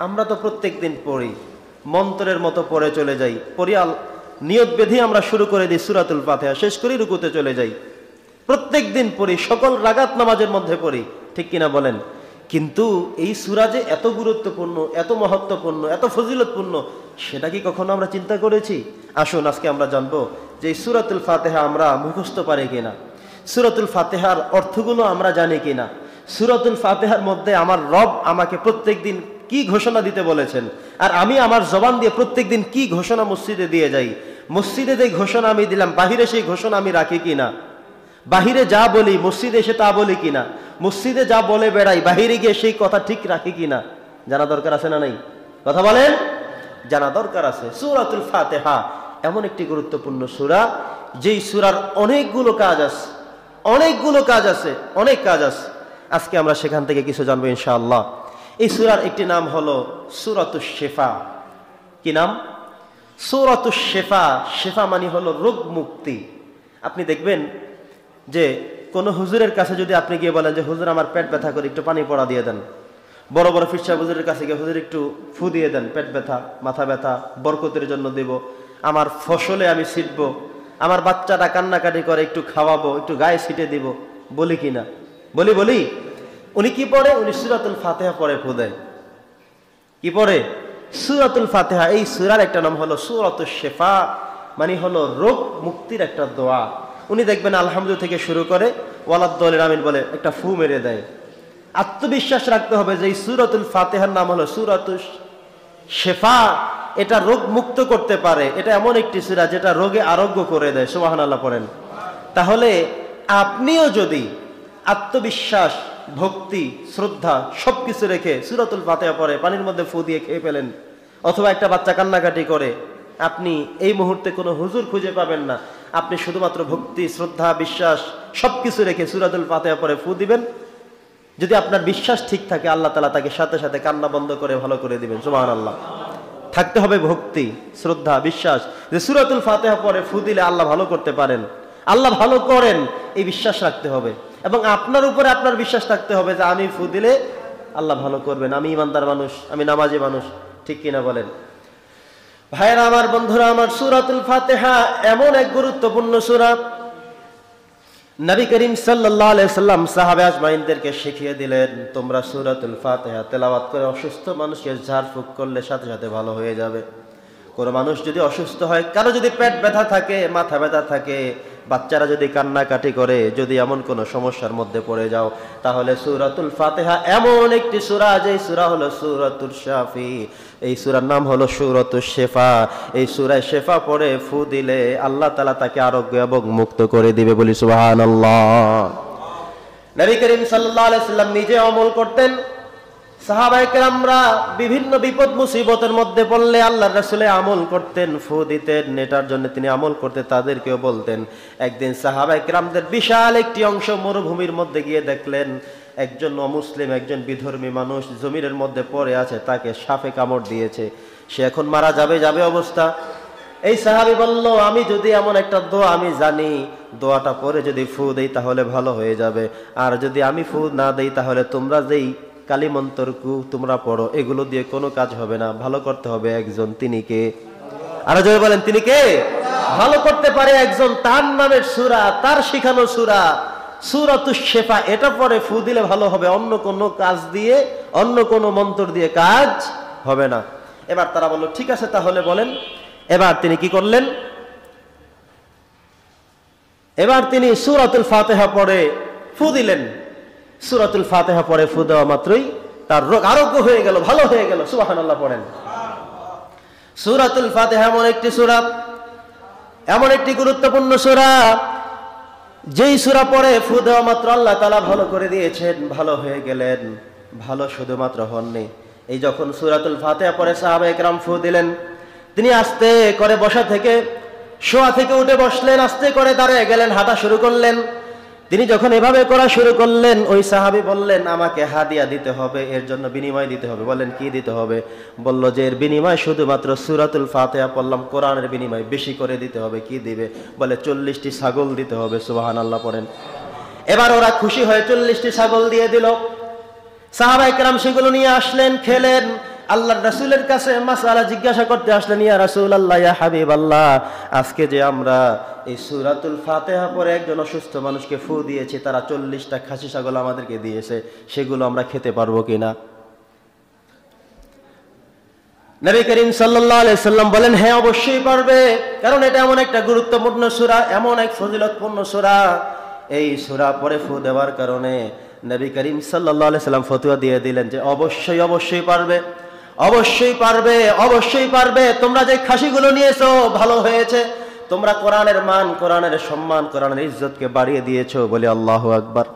আমরা তো প্রত্যেক দিন পড়ি, মন্ত্রের মতো পড়ে চলে যাই, পড়িয়াল নিয়ত বেঁধে আমরা শুরু করে দিই সূরাতুল ফাতিহা, শেষ করি রুকুতে চলে যাই। প্রত্যেক দিন পড়ি, সকল রাকাত নামাজের মধ্যে পড়ি, ঠিক কিনা বলেন? কিন্তু এই সূরা যে এত গুরুত্বপূর্ণ, এত মহত্বপূর্ণ, এত ফজিলতপূর্ণ, সেটা কি কখনো আমরা চিন্তা করেছি? আসুন আজকে আমরা জানবো যে এই সূরাতুল ফাতিহা আমরা মুখস্থ পারি কিনা, সূরাতুল ফাতিহার অর্থগুলো আমরা জানি কিনা, সূরাতুল ফাতিহার মধ্যে আমার রব আমাকে প্রত্যেক দিন কি ঘোষণা দিতে বলেছেন, আর আমি আমার জবান দিয়ে প্রত্যেক দিন কি ঘোষণা মসজিদে দিয়ে যাই। মসজিদে যে ঘোষণা আমি দিলাম, বাহিরে সেই ঘোষণা আমি রাখি কিনা, বাহিরে যা বলি মসজিদে এসে তা বলি কিনা, মসজিদে যা বলে বেড়াই বাহিরে গিয়ে সেই কথা ঠিক রাখি কিনা, জানা দরকার আছে না নাই? কথা বলেন, জানা দরকার আছে। সূরাতুল ফাতিহা এমন একটি গুরুত্বপূর্ণ সূরা, যেই সূরার অনেকগুলো কাজ আছে, অনেকগুলো কাজ আছে, অনেক কাজ আছে। আজকে আমরা সেখান থেকে কিছু জানবো ইনশাআল্লাহ। এই সূরার একটি নাম হলো সূরাতুশ শিফা। কি নাম? সূরাতুশ শিফা। শিফা মানে হলো রোগ মুক্তি। আপনি দেখবেন যে কোন হুজুরের কাছে যদি আপনি গিয়ে বলেন যে হুজুর আমার পেট ব্যথা করে একটু পানি পড়া দিয়ে দেন, বড় বড় ফিরসা হুজুরের কাছে গিয়ে হুজুর একটু ফু দিয়ে দেন, পেট ব্যথা মাথা ব্যথা বরকতের জন্য দেব, আমার ফসলে আমি ছিটবো, আমার বাচ্চাটা কান্নাকাটি করে একটু খাওয়াবো, একটু গায়ে ছিটে দিব, বলি কিনা? বলি। উনি কি পড়ে? উনি সূরাতুল ফাতিহা পড়ে ফু দেয়। কি পড়ে? সূরাতুল ফাতিহা। এই সূরার একটা নাম হলো সূরাতুশ শিফা, মানে হলো রোগ মুক্তির একটা দোয়া। উনি দেখবেন আলহামদুলিল্লাহ থেকে শুরু করে ওয়ালাদ-দাল্লিন আমিন বলে একটা ফু মেরে দেয়। আত্মবিশ্বাস রাখতে হবে যে এই সূরাতুল ফাতিহার নাম হলো সূরাতুশ শিফা। এটা রোগ মুক্ত করতে পারে, এটা এমন একটি সূরা যেটা রোগে আরোগ্য করে দেয়। সুবহানাল্লাহ পড়েন। তাহলে আপনিও যদি আত্মবিশ্বাস, ভক্তি, শ্রদ্ধা সবকিছু রেখে সূরাতুল ফাতিহা পড়ে পানির মধ্যে ফু দিয়ে খেয়ে ফেলেন, অথবা একটা বাচ্চা কান্নাকাটি করে, আপনি এই মুহূর্তে কোনো হুজুর খুঁজে পাবেন না, আপনি শুধুমাত্র ভক্তি, শ্রদ্ধা, বিশ্বাস সবকিছু রেখে সূরাতুল ফাতিহা পড়ে ফু দিবেন। যদি আপনার বিশ্বাস ঠিক থাকে, আল্লাহ তাআলা তাকে সাথে সাথে কান্না বন্ধ করে ভালো করে দিবেন। সুবহানাল্লাহ। থাকতে হবে ভক্তি, শ্রদ্ধা, বিশ্বাস যে সূরাতুল ফাতিহা পড়ে ফু দিলে আল্লাহ ভালো করতে পারেন, আল্লাহ ভালো করেন, এই বিশ্বাস রাখতে হবে। এবং আপনার উপরে আপনার বিশ্বাস থাকতে হবে যে আমি ফু দিলে আল্লাহ ভালো করবেন, আমি ইমানদার মানুষ, আমি নামাজি মানুষ, ঠিক কিনা বলেন? ভাইরা আমার, বন্ধুরা আমার, সূরাতুল ফাতিহা এমন এক গুরুত্বপূর্ণ সূরা, নবী করিম সাল্লাল্লাহু আলাইহি সাল্লাম সাহাবা আজমাইনদেরকে শিখিয়ে দিলেন, তোমরা সূরাতুল ফাতিহা তেলাওয়াত করে অসুস্থ মানুষকে ঝাড়ফুঁক করলে সাথে সাথে ভালো হয়ে যাবে। কোনো মানুষ যদি অসুস্থ হয়, কারো যদি পেট ব্যথা থাকে, মাথা ব্যথা থাকে, বাচ্চারা যদি কান্নাকাটি করে, যদি এমন কোনো সমস্যার মধ্যে পড়ে যাও, তাহলে সূরাতুল ফাতিহা এমন একটি সূরা, যেই সূরা হলো সূরাতুশ শাফি। এই সূরার নাম হলো সূরাতুশ শিফা। এই সূরায় শিফা পড়ে ফু দিলে আল্লাহ তাআলা তাকে আরোগ্য এবং মুক্ত করে দিবে, বলি সুবহানাল্লাহ। নবী করিম সাল্লাল্লাহু আলাইহি সাল্লাম নিজে আমল করতেন, সাহাবায়ে কেরামরা বিভিন্ন বিপদ মুসিবতের মধ্যে পড়লে আল্লাহর রাসূল আমল করতেন, ফু দিতেন, এটার জন্য তিনি আমল করতেন, তাদেরকেও বলতেন। একদিন সাহাবায়ে কেরামদের বিশাল একটি অংশ মরুভূমির মধ্যে গিয়ে দেখলেন একজন অমুসলিম, একজন বিধর্মী মানুষ জমিনের মধ্যে পড়ে আছে, তাকে সাপে কামড় দিয়েছে, সে এখন মারা যাবে অবস্থা। এই সাহাবী বলল, আমি যদি এমন একটা দোয়া আমি জানি, দোয়াটা পরে যদি ফু দেই তাহলে ভালো হয়ে যাবে, আর যদি আমি ফু না দেই তাহলে তোমরা যেই কালিমন্ত্রকু তোমরা পড়ো এগুলো দিয়ে কোনো কাজ হবে না, ভালো করতে হবে একজন, তিনি কে? আরো জোরে বলেন, তিনি কে? ভালো করতে পারে একজন, তার নামের সূরা, তার শিখানো সূরা সূরাতুশ শিফা। এটা পরে ফু দিলে ভালো হবে, অন্য কোনো কাজ দিয়ে, অন্য কোনো মন্ত্র দিয়ে কাজ হবে না। এবার তারা বলল ঠিক আছে তাহলে বলেন। এবার তিনি কি করলেন? এবার তিনি সূরাতুল ফাতিহা পড়ে ফু দিলেন। সূরাতুল ফাতিহা পড়ে ফু দেওয়া মাত্রই তার রোগ আরোগ্য হয়ে গেল, ভালো হয়ে গেল। সুবহানাল্লাহ পড়েন। সূরাতুল ফাতিহা এমন একটি সূরা, এমন একটি গুরুত্বপূর্ণ সূরা, যেই সূরা পড়ে ফু দেওয়া মাত্র আল্লাহ তাআলা ভালো করে দিয়েছেন, ভালো হয়ে গেলেন। ভালো শুধুমাত্র হননি, এই যখন সূরাতুল ফাতিহা পড়ে সাহাবায়ে কেরাম ফু দিলেন, তিনি আস্তে করে বসা থেকে, শোয়া থেকে উঠে বসলেন, আস্তে করে দাঁড়িয়ে গেলেন, হাঁটা শুরু করলেন। তিনি যখন এভাবে করা শুরু করলেন, ওই সাহাবী বললেন, আমাকে হাদিয়া দিতে হবে, এর জন্য বিনিময় দিতে হবে। বলেন কি দিতে হবে? বলল যে এর বিনিময় শুধুমাত্র সূরাতুল ফাতিহা পড়লাম, কোরআনের বিনিময় বেশি করে দিতে হবে। কি দিবে? বলে 40টি ছাগল দিতে হবে। সুবহানাল্লাহ পড়েন। এবার ওরা খুশি হয়ে 40টি ছাগল দিয়ে দিল। সাহাবায়ে কেরাম সেগুলো নিয়ে আসলেন, খেলেন, আল্লাহর রাসূলের কাছে মাসআলা জিজ্ঞাসা করতে আসলেন, ইয়া রাসূলুল্লাহ, ইয়া হাবিবাল্লাহ, আজকে যে আমরা এই সূরাতুল ফাতিহা পড়ে একজন অসুস্থ মানুষকে ফু দিয়েছি, তারা 40টা খাসি ছাগল আমাদেরকে দিয়েছে, সেগুলো আমরা খেতে পারবো কিনা? নবী করিম সাল্লাল্লাহু আলাইহি সাল্লাম বলেন, হ্যাঁ অবশ্যই পারবে, কারণ এটা এমন একটা গুরুত্বপূর্ণ সূরা, এমন এক ফজিলতপূর্ণ সূরা। এই সূরা পড়ে ফু দেওয়ার কারণে নবী করিম সাল্লাল্লাহু আলাইহি সাল্লাম ফতোয়া দিয়ে দিলেন যে অবশ্যই অবশ্যই পারবে, অবশ্যই পারবে, অবশ্যই পারবে। তোমরা যে খাসিগুলো নিয়েছো ভালো হয়েছে, তোমরা কোরআনের মান, কোরআনের সম্মান, কোরআনের ইজ্জতকে বাড়িয়ে দিয়েছো বলে আল্লাহু আকবার।